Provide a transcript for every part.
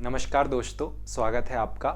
नमस्कार दोस्तों, स्वागत है आपका।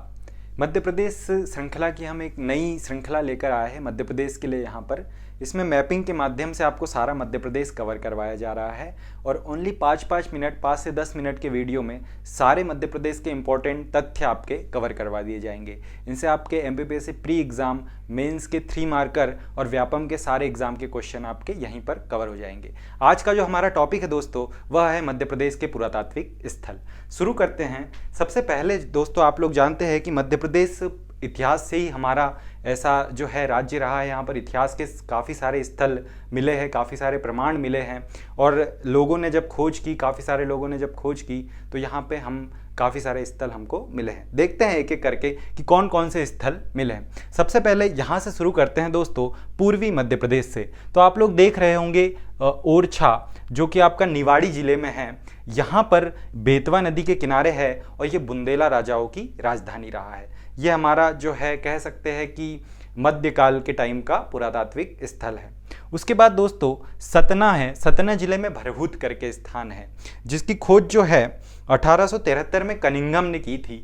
मध्य प्रदेश श्रृंखला की हम एक नई श्रृंखला लेकर आए हैं मध्य प्रदेश के लिए। यहाँ पर इसमें मैपिंग के माध्यम से आपको सारा मध्य प्रदेश कवर करवाया जा रहा है और ओनली 5-5 मिनट 5 से 10 मिनट के वीडियो में सारे मध्य प्रदेश के इंपॉर्टेंट तथ्य आपके कवर करवा दिए जाएंगे। इनसे आपके एमपीपीएससी प्री एग्जाम, मेंस के 3 मार्कर और व्यापम के सारे एग्जाम के क्वेश्चन आपके यहीं पर कवर हो जाएंगे। आज का जो हमारा टॉपिक है दोस्तों, वह है मध्य प्रदेश के पुरातात्विक स्थल। शुरू करते हैं। सबसे पहले दोस्तों, आप लोग जानते हैं कि मध्य प्रदेश इतिहास से ही हमारा ऐसा जो है राज्य रहा है। यहाँ पर इतिहास के काफ़ी सारे स्थल मिले हैं, काफ़ी सारे प्रमाण मिले हैं और लोगों ने जब खोज की, काफ़ी सारे लोगों ने जब खोज की तो यहाँ पे हम काफ़ी सारे स्थल हमको मिले हैं। देखते हैं एक एक करके कि कौन कौन से स्थल मिले हैं। सबसे पहले यहाँ से शुरू करते हैं दोस्तों, पूर्वी मध्य प्रदेश से। तो आप लोग देख रहे होंगे ओरछा, जो कि आपका निवाड़ी जिले में है। यहाँ पर बेतवा नदी के किनारे है और ये बुंदेला राजाओं की राजधानी रहा है। ये हमारा जो है कह सकते हैं कि मध्यकाल के टाइम का पुरातात्विक स्थल है। उसके बाद दोस्तों सतना है। सतना जिले में भरभूत करके स्थान है, जिसकी खोज जो है 1873 में कनिंघम ने की थी।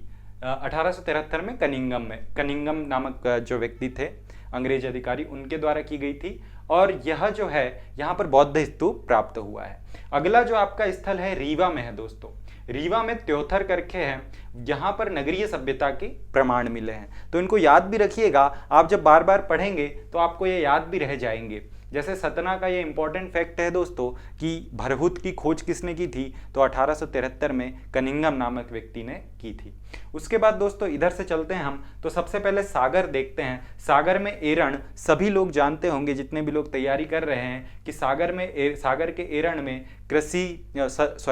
1873 में कनिंघम नामक जो व्यक्ति थे, अंग्रेज अधिकारी, उनके द्वारा की गई थी और यह जो है यहाँ पर बौद्ध स्तूप प्राप्त हुआ है। अगला जो आपका स्थल है रीवा में है दोस्तों। रीवा में त्योथर करके है, यहाँ पर नगरीय सभ्यता के प्रमाण मिले हैं। तो इनको याद भी रखिएगा, आप जब बार बार पढ़ेंगे तो आपको ये याद भी रह जाएंगे। जैसे सतना का ये इंपॉर्टेंट फैक्ट है दोस्तों कि भरभूत की खोज किसने की थी, तो 1873 में कनिंघम नामक व्यक्ति ने की थी। उसके बाद दोस्तों इधर से चलते हैं हम, तो सबसे पहले सागर देखते हैं। सागर में एरण, सभी लोग जानते होंगे जितने भी लोग तैयारी कर रहे हैं कि सागर के एरण में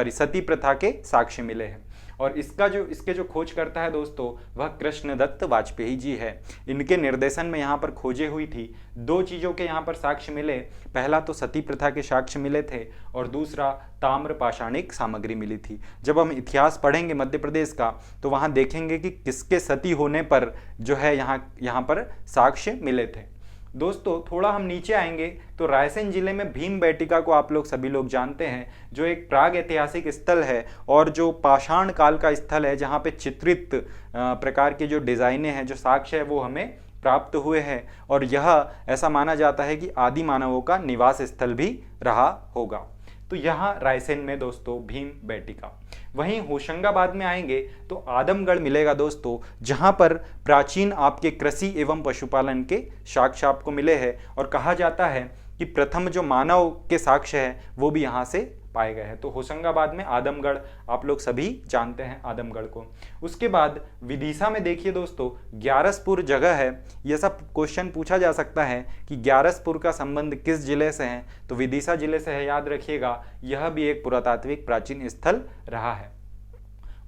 सती प्रथा के साक्ष्य मिले हैं और इसके जो खोज करता है दोस्तों, वह कृष्णदत्त वाजपेयी जी है। इनके निर्देशन में यहाँ पर खोजें हुई थी। 2 चीज़ों के यहाँ पर साक्ष्य मिले। पहला तो सती प्रथा के साक्ष्य मिले थे और दूसरा ताम्र पाषाणिक सामग्री मिली थी। जब हम इतिहास पढ़ेंगे मध्य प्रदेश का तो वहाँ देखेंगे कि किसके सती होने पर जो है यहाँ पर साक्ष्य मिले थे। दोस्तों थोड़ा हम नीचे आएंगे तो रायसेन जिले में भीमबेटका को आप लोग सभी लोग जानते हैं, जो एक प्राग ऐतिहासिक स्थल है और जो पाषाण काल का स्थल है, जहाँ पे चित्रित प्रकार की जो डिजाइनें हैं, जो साक्ष्य है, वो हमें प्राप्त हुए हैं और यह ऐसा माना जाता है कि आदि मानवों का निवास स्थल भी रहा होगा। तो यहाँ रायसेन में दोस्तों भीमबेटका। वहीं होशंगाबाद में आएंगे तो आदमगढ़ मिलेगा दोस्तों, जहाँ पर प्राचीन आपके कृषि एवं पशुपालन के साक्ष्य आपको मिले हैं और कहा जाता है कि प्रथम जो मानव के साक्ष्य है वो भी यहाँ से पाए गए हैं। तो होशंगाबाद में आदमगढ़ आप लोग सभी जानते हैं आदमगढ़ को। उसके बाद विदिशा में देखिए दोस्तों, ग्यारसपुर जगह है। यह सब क्वेश्चन पूछा जा सकता है कि ग्यारसपुर का संबंध किस जिले से है, तो विदिशा जिले से है, याद रखिएगा। यह भी एक पुरातात्विक प्राचीन स्थल रहा है।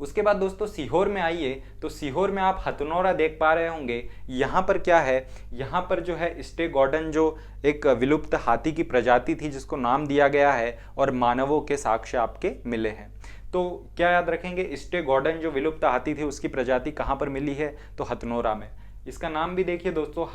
उसके बाद दोस्तों सीहोर में आइए तो सीहोर में आप हथनौरा देख पा रहे होंगे। यहाँ पर क्या है, यहाँ पर जो है स्टेगोडन, जो एक विलुप्त हाथी की प्रजाति थी जिसको नाम दिया गया है और मानवों के साक्ष्य आपके मिले हैं। तो क्या याद रखेंगे, स्टेगोडन जो विलुप्त हाथी थी उसकी प्रजाति कहाँ पर मिली है, तो हथनौरा में। इसका नाम भी देखिए दोस्तों,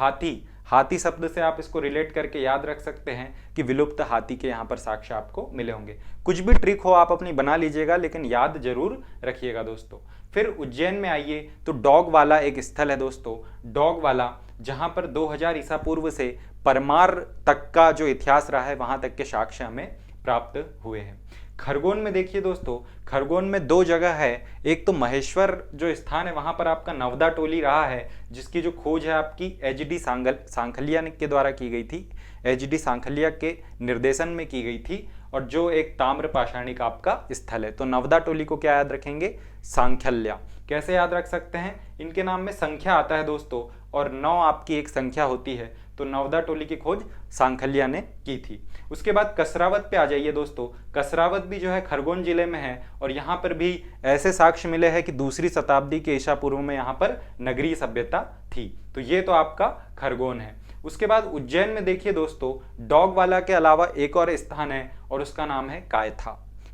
हाथी शब्द से आप इसको रिलेट करके याद रख सकते हैं कि विलुप्त हाथी के यहाँ पर साक्ष्य आपको मिले होंगे। कुछ भी ट्रिक हो आप अपनी बना लीजिएगा, लेकिन याद जरूर रखिएगा दोस्तों। फिर उज्जैन में आइए तो डॉग वाला एक स्थल है दोस्तों, डॉग वाला, जहाँ पर 2000 ईसा पूर्व से परमार तक का जो इतिहास रहा है वहाँ तक के साक्ष्य हमें प्राप्त हुए हैं। खरगोन में देखिए दोस्तों, खरगोन में 2 जगह है। एक तो महेश्वर जो स्थान है, वहां पर आपका नवदा टोली रहा है, जिसकी जो खोज है आपकी एचडी सांखलिया के द्वारा की गई थी। एचडी सांखलिया के निर्देशन में की गई थी और जो एक ताम्र पाषाणिक आपका स्थल है। तो नवदा टोली को क्या याद रखेंगे, सांखल्या। कैसे याद रख सकते हैं, इनके नाम में संख्या आता है दोस्तों और 9 आपकी एक संख्या होती है। तो नवदा टोली की खोज सांखलिया ने की थी। उसके बाद कसरावत पे आ जाइए दोस्तों। कसरावत भी जो है खरगोन जिले में है और यहाँ पर भी ऐसे साक्ष्य मिले हैं कि 2री शताब्दी के ईसा पूर्व में यहाँ पर नगरीय सभ्यता थी। तो ये तो आपका खरगोन है। उसके बाद उज्जैन में देखिए दोस्तों, डॉग वाला के अलावा एक और स्थान है और उसका नाम है कायथा।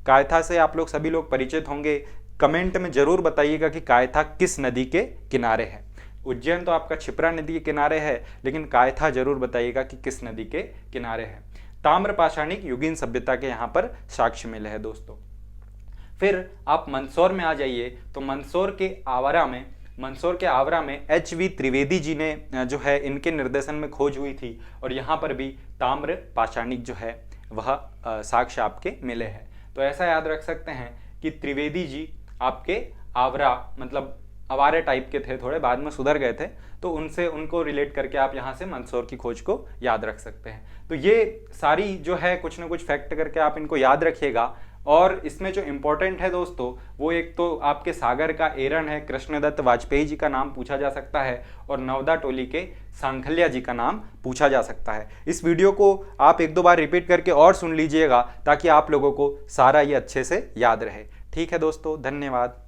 कायथा से आप लोग सभी लोग परिचित होंगे। कमेंट में जरूर बताइएगा कि कायथा किस नदी के किनारे है। उज्जैन तो आपका क्षिप्रा नदी के किनारे है, लेकिन कायथा जरूर बताइएगा कि किस नदी के किनारे है। ताम्र पाषाणिक युगीन सभ्यता के यहाँ पर साक्ष्य मिले हैं दोस्तों। फिर आप मंदसौर में आ जाइए तो मंदसौर के आवरा में H.V. त्रिवेदी जी ने जो है इनके निर्देशन में खोज हुई थी और यहाँ पर भी ताम्र पाषाणिक जो है वह साक्ष्य आपके मिले हैं। तो ऐसा याद रख सकते हैं कि त्रिवेदी जी आपके आवरा मतलब अवारे टाइप के थे, थोड़े बाद में सुधर गए थे, तो उनको रिलेट करके आप यहाँ से मंदसौर की खोज को याद रख सकते हैं। तो ये सारी जो है कुछ ना कुछ फैक्ट करके आप इनको याद रखिएगा। और इसमें जो इम्पोर्टेंट है दोस्तों वो एक तो आपके सागर का एरन है, कृष्णदत्त वाजपेयी जी का नाम पूछा जा सकता है और नवदा टोली के सांखल्या जी का नाम पूछा जा सकता है। इस वीडियो को आप एक दो बार रिपीट करके और सुन लीजिएगा ताकि आप लोगों को सारा ये अच्छे से याद रहे। ठीक है दोस्तों, धन्यवाद।